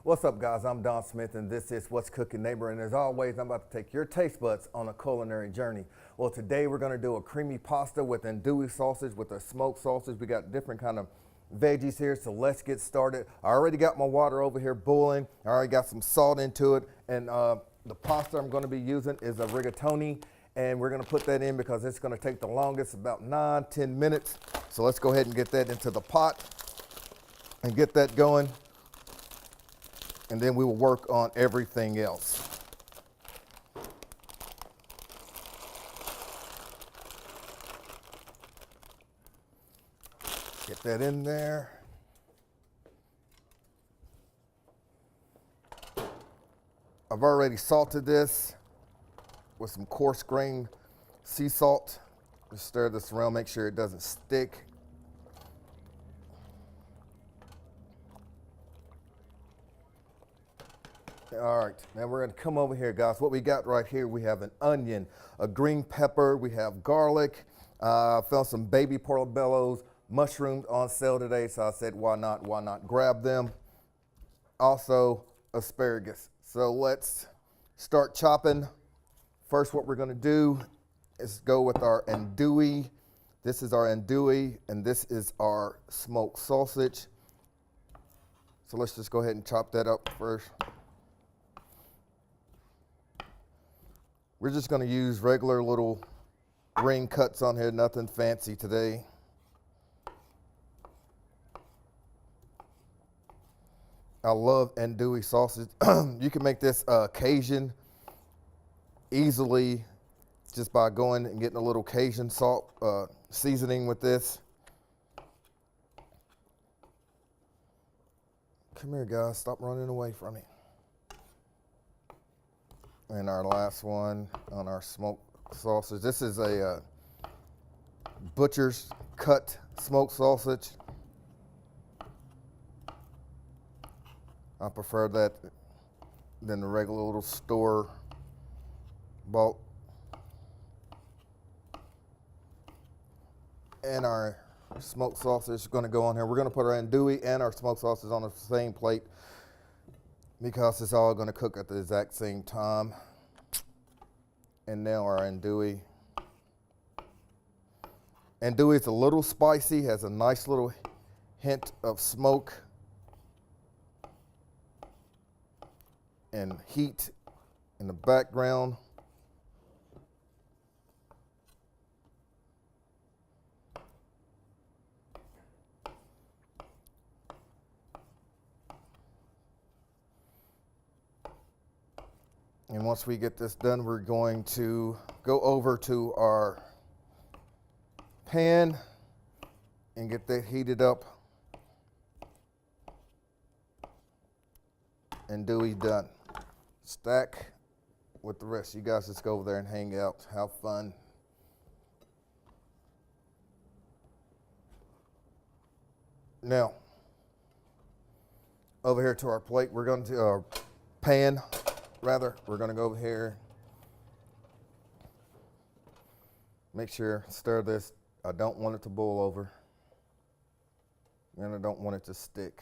What's up, guys? I'm Don Smith, and this is What's Cooking Neighbor. And as always, I'm about to take your taste buds on a culinary journey. Well, today we're going to do a creamy pasta with andouille sausage, with a smoked sausage. We got different kind of veggies here, so let's get started. I already got my water over here boiling. I already got some salt into it, and the pasta I'm going to be using is a rigatoni, and we're going to put that in because it's going to take the longest, about 9-10 minutes. So let's go ahead and get that into the pot and get that going. And then we will work on everything else. Get that in there. I've already salted this with some coarse grained sea salt. Just stir this around, make sure it doesn't stick. All right, now we're gonna come over here, guys. What we got right here, we have an onion, a green pepper, we have garlic. I found some baby portobellos, mushrooms on sale today, so I said, why not grab them. Also, asparagus. So let's start chopping. First, what we're gonna do is go with our andouille. This is our andouille, and this is our smoked sausage. So let's just go ahead and chop that up first. We're just going to use regular little ring cuts on here, nothing fancy today. I love andouille sausage. You can make this Cajun easily just by going and getting a little Cajun salt seasoning with this. Come here, guys, stop running away from me. And our last one on our smoked sausage. This is a butcher's cut smoked sausage. I prefer that than the regular little store bought. And our smoked sausage is going to go on here. We're going to put our andouille and our smoked sausage on the same plate, because it's all going to cook at the exact same time. And now our andouille. Andouille is a little spicy, has a nice little hint of smoke and heat in the background. And once we get this done, we're going to go over to our pan and get that heated up. Andouille done. Stack with the rest. You guys just go over there and hang out, have fun. Now, over here to our plate, we're going to our pan. We're going to go over here, make sure, stir this. I don't want it to boil over, and I don't want it to stick.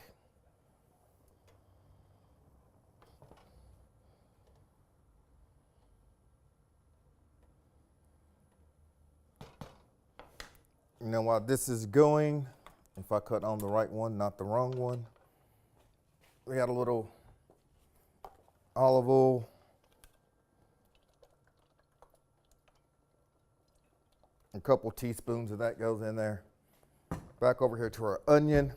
Now, while this is going, if I cut on the right one, not the wrong one, we got a little olive oil, a couple teaspoons of that goes in there. Back over here to our onion.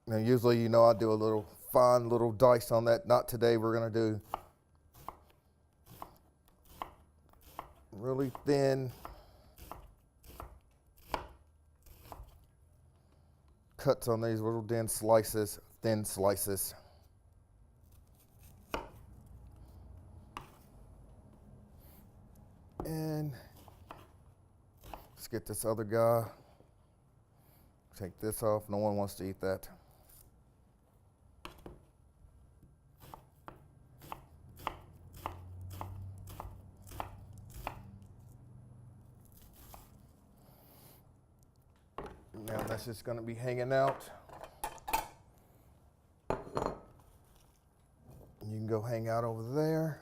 Now usually, you know, I do a little fine little dice on that. Not today. We're going to do really thin cuts on these little thin slices. And let's get this other guy. Take this off. No one wants to eat that. Now that's just going to be hanging out. You can go hang out over there.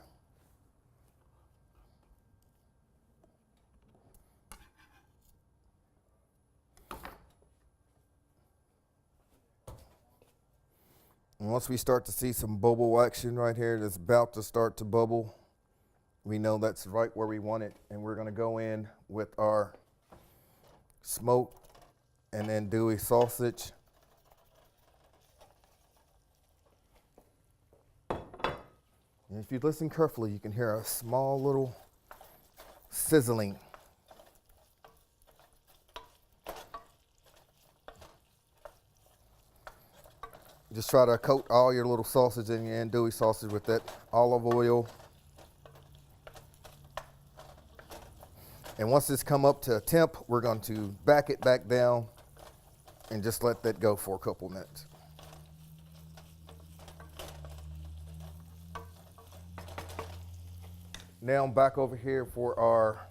And once we start to see some bubble action right here that's about to start to bubble, we know that's right where we want it. And we're going to go in with our smoked and andouille sausage. And if you listen carefully, you can hear a small little sizzling. Just try to coat all your little sausage and your andouille sausage with that olive oil. And once this come up to a temp, we're going to back it back down and just let that go for a couple minutes. Now I'm back over here for our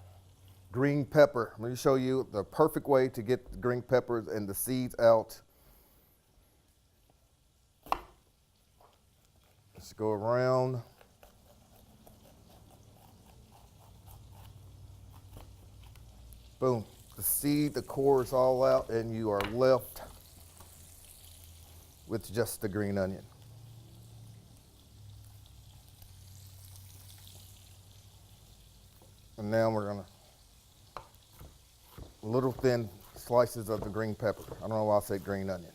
green pepper. I'm going to show you the perfect way to get the green peppers and the seeds out. Let's go around. Boom. The seed, the core is all out, and you are left with just the green onion. And now we're going to little thin slices of the green pepper. I don't know why I say green onion.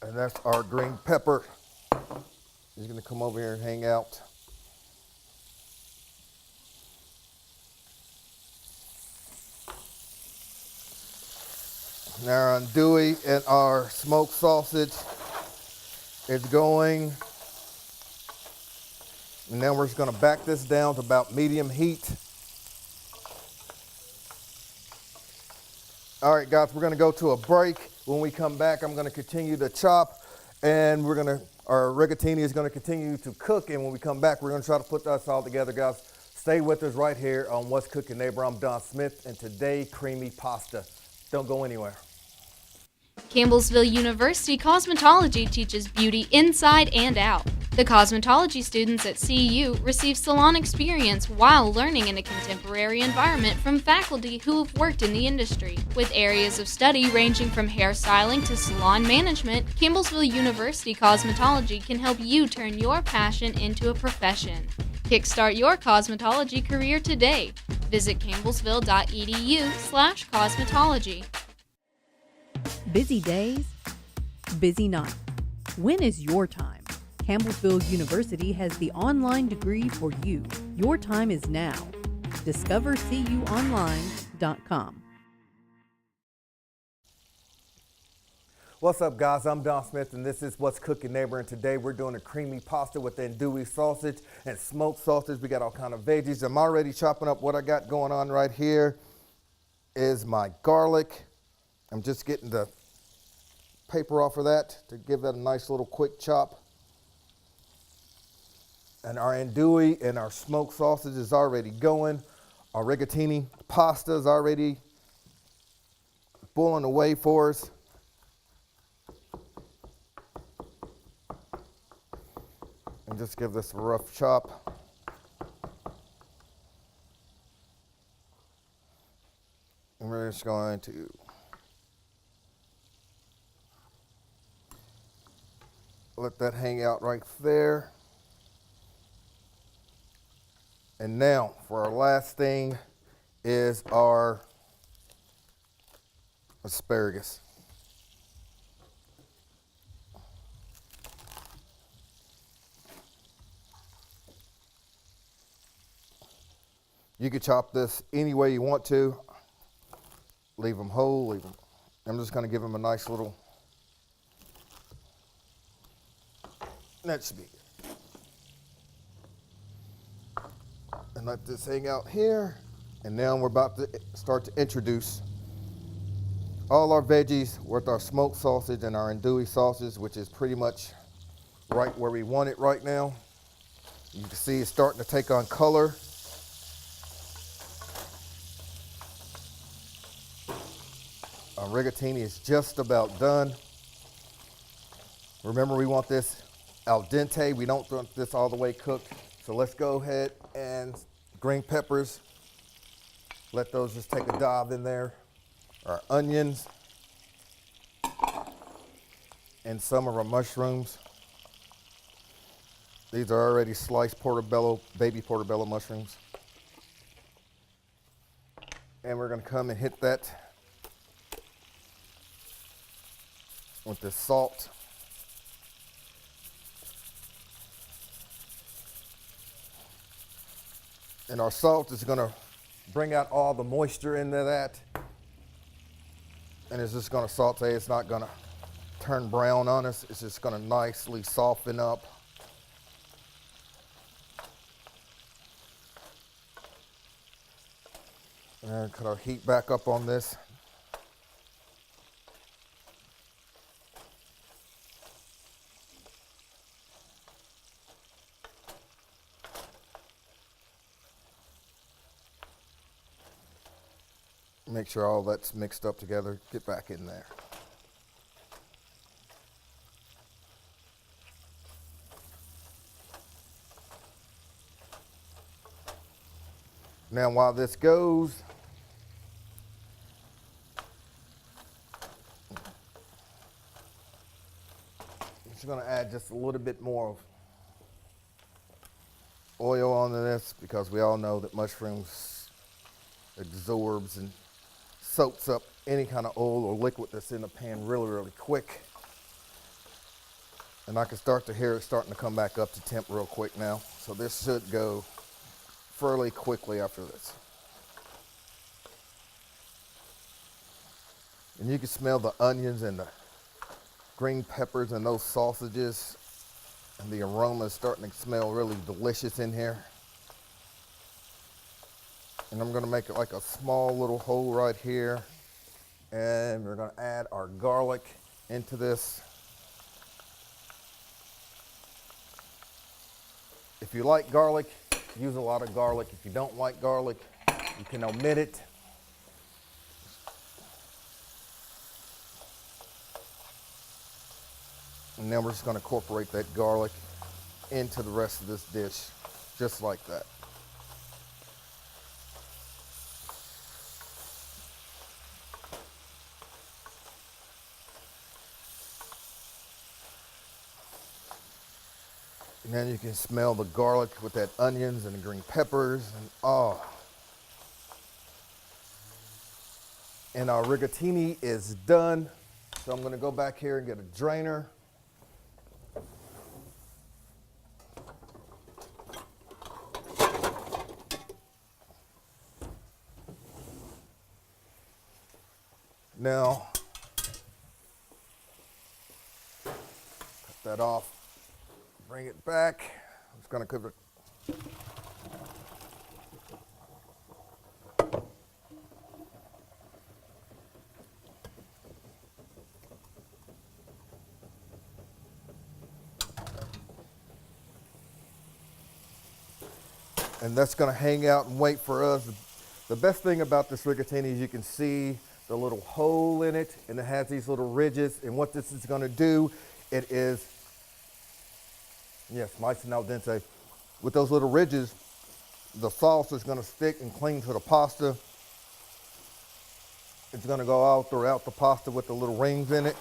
And that's our green pepper. He's going to come over here and hang out. Now our andouille and our smoked sausage is going. And now we're just going to back this down to about medium heat. All right, guys, we're going to go to a break. When we come back, I'm going to continue to chop, and our rigatoni is going to continue to cook. And when we come back, we're going to try to put this all together, guys. Stay with us right here on What's Cooking Neighbor. I'm Don Smith, and today, creamy pasta. Don't go anywhere. Campbellsville University Cosmetology teaches beauty inside and out. The cosmetology students at CU receive salon experience while learning in a contemporary environment from faculty who have worked in the industry. With areas of study ranging from hairstyling to salon management, Campbellsville University Cosmetology can help you turn your passion into a profession. Kickstart your cosmetology career today. Visit campbellsville.edu/cosmetology. Busy days, busy nights. When is your time? Campbellsville University has the online degree for you. Your time is now. Discover cuonline.com. What's up, guys? I'm Don Smith, and this is What's Cooking Neighbor. And today we're doing a creamy pasta with andouille sausage and smoked sausage. We got all kind of veggies. I'm already chopping up what I got going on right here is my garlic. I'm just getting the paper off of that to give that a nice little quick chop. And our andouille and our smoked sausage is already going. Our rigatoni pasta is already boiling away for us. And just give this a rough chop. And we're just going to let that hang out right there. And now for our last thing is our asparagus. You could chop this any way you want to. Leave them whole, I'm just going to give them a nice little. That should be good. And let this hang out here. And now we're about to start to introduce all our veggies with our smoked sausage and our andouille sausage, which is pretty much right where we want it right now. You can see it's starting to take on color. Our rigatoni is just about done. Remember, we want this al dente. We don't want this all the way cooked. So let's go ahead and green peppers. Let those just take a dive in there. Our onions. And some of our mushrooms. These are already sliced portobello, baby portobello mushrooms. And we're gonna come and hit that with the salt. And our salt is gonna bring out all the moisture into that. And it's just gonna saute. It's not gonna turn brown on us. It's just gonna nicely soften up. And cut our heat back up on this. Make sure all that's mixed up together. Get back in there. Now while this goes, I'm just going to add just a little bit more of oil onto this, because we all know that mushrooms absorbs and soaks up any kind of oil or liquid that's in the pan really, really quick. And I can start to hear it starting to come back up to temp real quick now. So this should go fairly quickly after this. And you can smell the onions and the green peppers and those sausages, and the aroma is starting to smell really delicious in here. And I'm gonna make it like a small little hole right here. And we're gonna add our garlic into this. If you like garlic, use a lot of garlic. If you don't like garlic, you can omit it. And then we're just gonna incorporate that garlic into the rest of this dish, just like that. And then you can smell the garlic with that onions and the green peppers, and oh. And our rigatoni is done. So I'm gonna go back here and get a drainer. Now, cut that off. Bring it back. I'm just gonna cover it. And that's gonna hang out and wait for us. The best thing about this rigatoni is you can see the little hole in it, and it has these little ridges. And what this is gonna do, it is, yes, nice and al dente. With those little ridges, the sauce is gonna stick and cling to the pasta. It's gonna go all throughout the pasta with the little rings in it.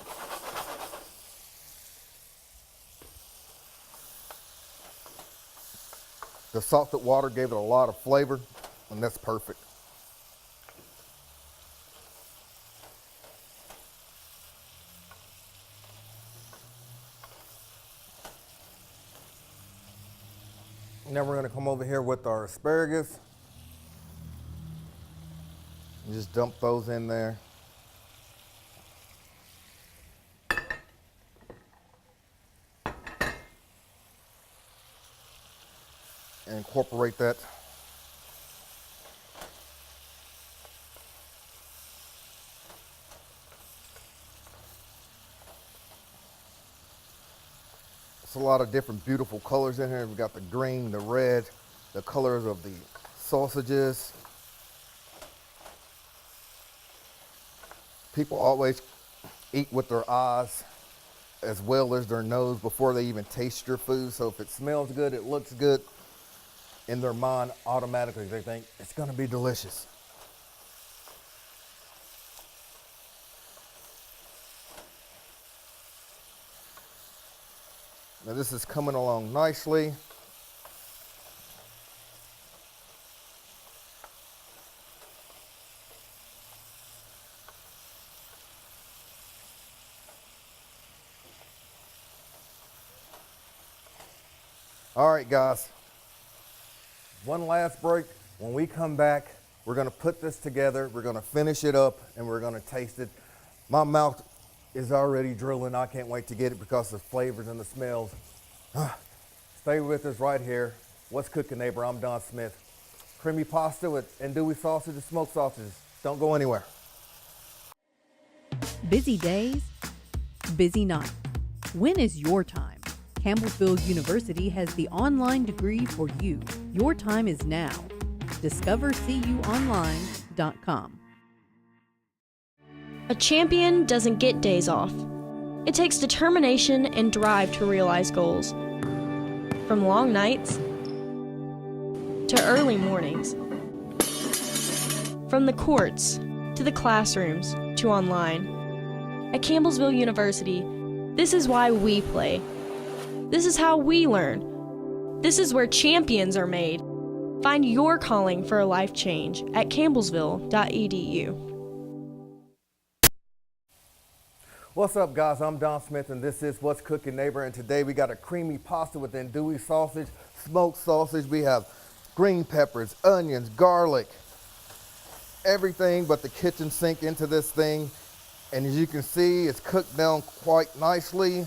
The salted water gave it a lot of flavor, and that's perfect. Now we're gonna come over here with our asparagus. And just dump those in there. And incorporate that It's a lot of different beautiful colors in here. We got the green, the red, the colors of the sausages. People always eat with their eyes as well as their nose before they even taste your food. So if it smells good, it looks good, in their mind automatically they think it's gonna be delicious. Now this is coming along nicely. All right, guys, one last break. When we come back, we're gonna put this together, we're gonna finish it up, and we're gonna taste it. My mouth is already drooling. I can't wait to get it because of the flavors and the smells. Stay with us right here. What's cooking, neighbor? I'm Don Smith. Creamy pasta with andouille sausage and smoked sausages. Don't go anywhere. Busy days, busy night. When is your time? Campbellsville University has the online degree for you. Your time is now. Discover cuonline.com. A champion doesn't get days off. It takes determination and drive to realize goals. From long nights to early mornings. From the courts to the classrooms to online. At Campbellsville University, this is why we play. This is how we learn. This is where champions are made. Find your calling for a life change at campbellsville.edu. What's up, guys? I'm Don Smith, and this is What's Cooking, Neighbor. And today we got a creamy pasta with andouille sausage, smoked sausage. We have green peppers, onions, garlic, everything but the kitchen sink into this thing. And as you can see, it's cooked down quite nicely.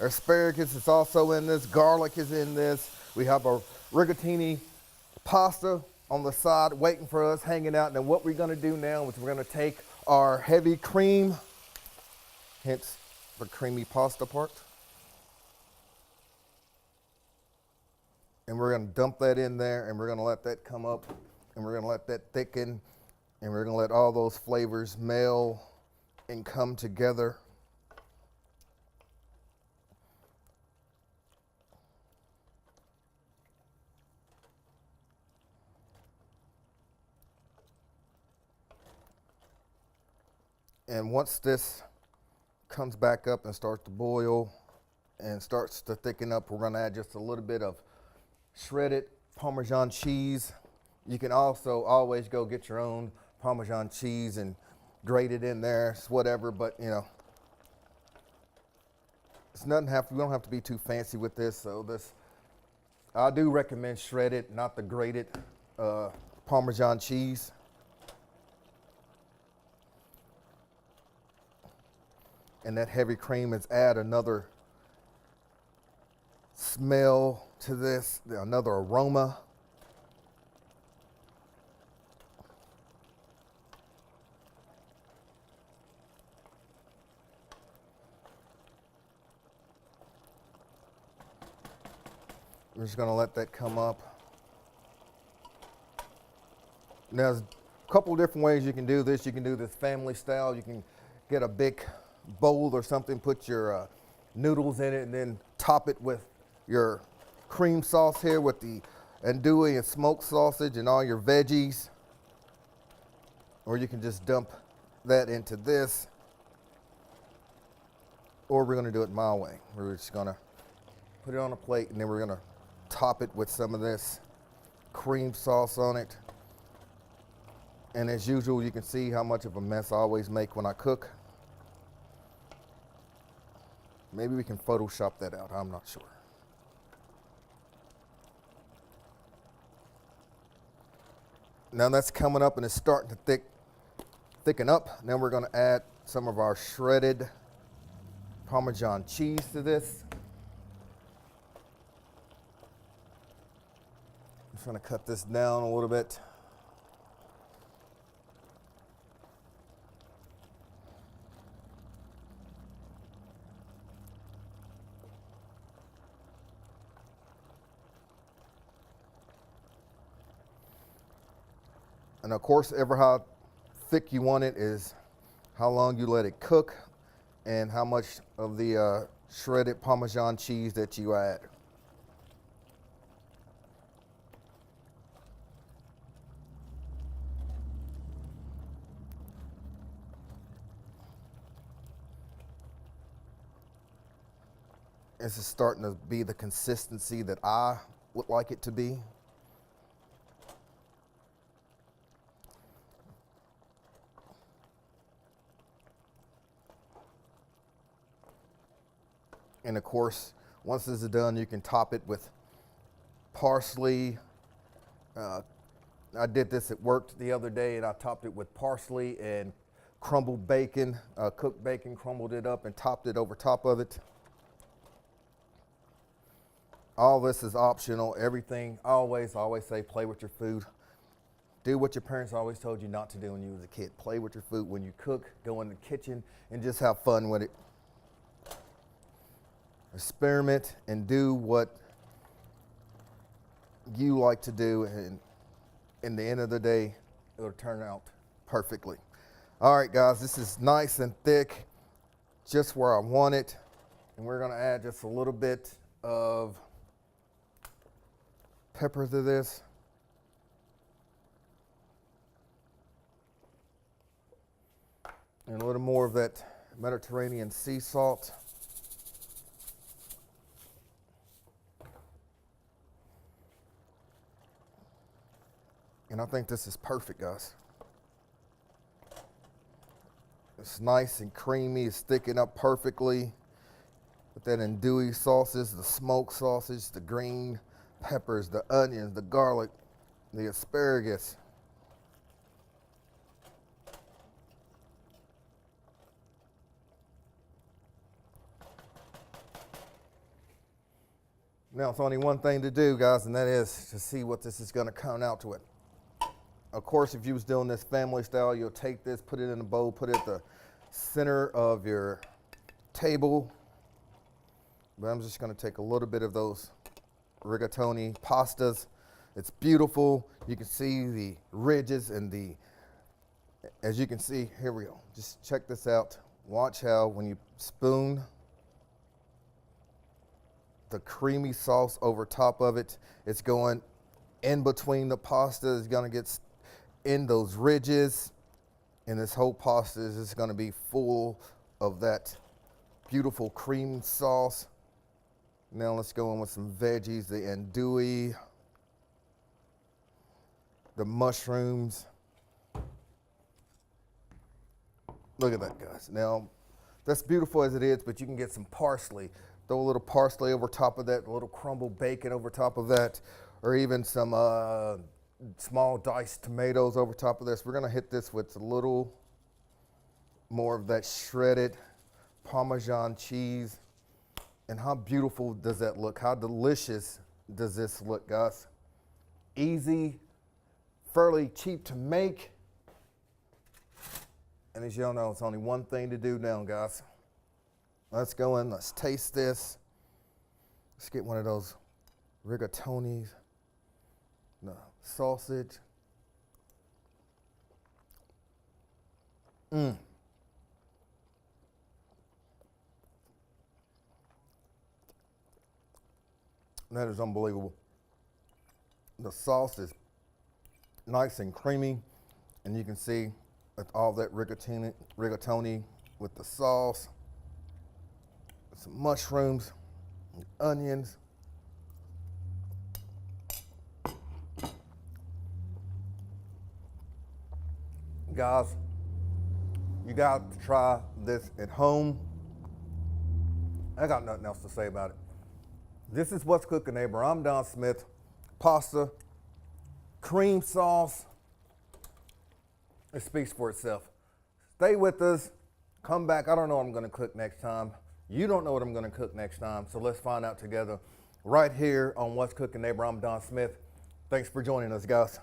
Asparagus is also in this. Garlic is in this. We have a rigatoni pasta on the side waiting for us, hanging out. And then what we're going to do now is we're going to take our heavy cream, hence the creamy pasta part, and we're going to dump that in there, and we're going to let that come up, and we're going to let that thicken, and we're going to let all those flavors meld and come together. And once this comes back up and starts to boil and starts to thicken up, we're going to add just a little bit of shredded Parmesan cheese. You can also always go get your own Parmesan cheese and grate it in there. It's whatever, but you know, it's nothing. We don't have to be too fancy with this. So this, I do recommend shredded, not the grated Parmesan cheese. And that heavy cream is add another smell to this, another aroma. We're just gonna let that come up. Now, there's a couple different ways you can do this. You can do this family style. You can get a big bowl or something, put your noodles in it, and then top it with your cream sauce here with the andouille and smoked sausage and all your veggies. Or you can just dump that into this. Or we're gonna do it my way. We're just gonna put it on a plate, and then we're gonna top it with some of this cream sauce on it. And as usual, you can see how much of a mess I always make when I cook. Maybe we can Photoshop that out, I'm not sure. Now that's coming up and it's starting to thicken up. Now we're gonna add some of our shredded Parmesan cheese to this. I'm just gonna cut this down a little bit. And of course, ever how thick you want it is how long you let it cook and how much of the shredded Parmesan cheese that you add. This is starting to be the consistency that I would like it to be. And of course, once this is done, you can top it with parsley. I did this at work the other day, and I topped it with parsley and crumbled bacon, cooked bacon, crumbled it up and topped it over top of it. All this is optional. Everything, I always say, play with your food. Do what your parents always told you not to do when you was a kid. Play with your food. When you cook, go in the kitchen and just have fun with it. Experiment and do what you like to do, and in the end of the day, it'll turn out perfectly. All right, guys, this is nice and thick, just where I want it. And we're gonna add just a little bit of pepper to this. And a little more of that Mediterranean sea salt. And I think this is perfect, guys. It's nice and creamy, it's thickened up perfectly. With that andouille sauces, the smoked sausage, the green peppers, the onions, the garlic, the asparagus. Now it's only one thing to do, guys, and that is to see what this is going to come out to it. Of course, if you was doing this family style, you'll take this, put it in a bowl, put it at the center of your table. But I'm just going to take a little bit of those rigatoni pastas. It's beautiful. You can see the ridges and as you can see, here we go. Just check this out. Watch how when you spoon the creamy sauce over top of it, it's going in between the pasta. It's going to get in those ridges, and this whole pasta is just going to be full of that beautiful cream sauce. Now let's go in with some veggies, the andouille, the mushrooms. Look at that, guys. Now, that's beautiful as it is, but you can get some parsley. Throw a little parsley over top of that, a little crumbled bacon over top of that, or even some small diced tomatoes over top of this. We're gonna hit this with a little more of that shredded Parmesan cheese. And how beautiful does that look? How delicious does this look, guys? Easy, fairly cheap to make. And as y'all know, it's only one thing to do now, guys. Let's go in, let's taste this. Let's get one of those rigatonis, the sausage. That is unbelievable. The sauce is nice and creamy, and you can see with all that rigatoni with the sauce, some mushrooms, and onions. Guys, you got to try this at home. I got nothing else to say about it. This is What's Cooking, Neighbor. I'm Don Smith. Pasta, cream sauce. It speaks for itself. Stay with us. Come back. I don't know what I'm going to cook next time. You don't know what I'm going to cook next time. So let's find out together right here on What's Cooking, Neighbor. I'm Don Smith. Thanks for joining us, guys.